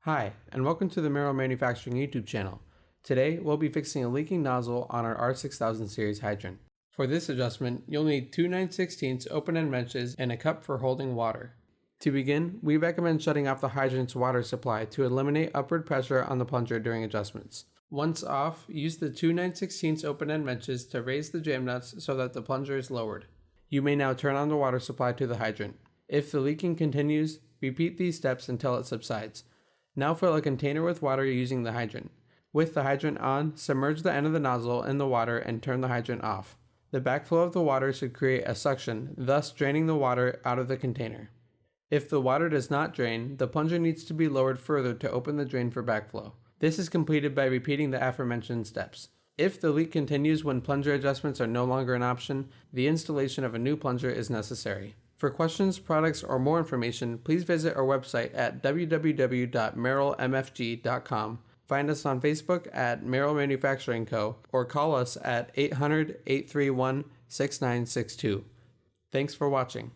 Hi, and welcome to the Merrill Manufacturing YouTube channel. Today, we'll be fixing a leaking nozzle on our R-6000 series hydrant. For this adjustment, you'll need two 9/16 open-end wrenches and a cup for holding water. To begin, we recommend shutting off the hydrant's water supply to eliminate upward pressure on the plunger during adjustments. Once off, use the two 9/16 open-end wrenches to raise the jam nuts so that the plunger is lowered. You may now turn on the water supply to the hydrant. If the leaking continues, repeat these steps until it subsides. Now fill a container with water using the hydrant. With the hydrant on, submerge the end of the nozzle in the water and turn the hydrant off. The backflow of the water should create a suction, thus draining the water out of the container. If the water does not drain, the plunger needs to be lowered further to open the drain for backflow. This is completed by repeating the aforementioned steps. If the leak continues when plunger adjustments are no longer an option, the installation of a new plunger is necessary. For questions, products, or more information, please visit our website at www.merrillmfg.com. Find us on Facebook at Merrill Manufacturing Co. or call us at 800-831-6962. Thanks for watching.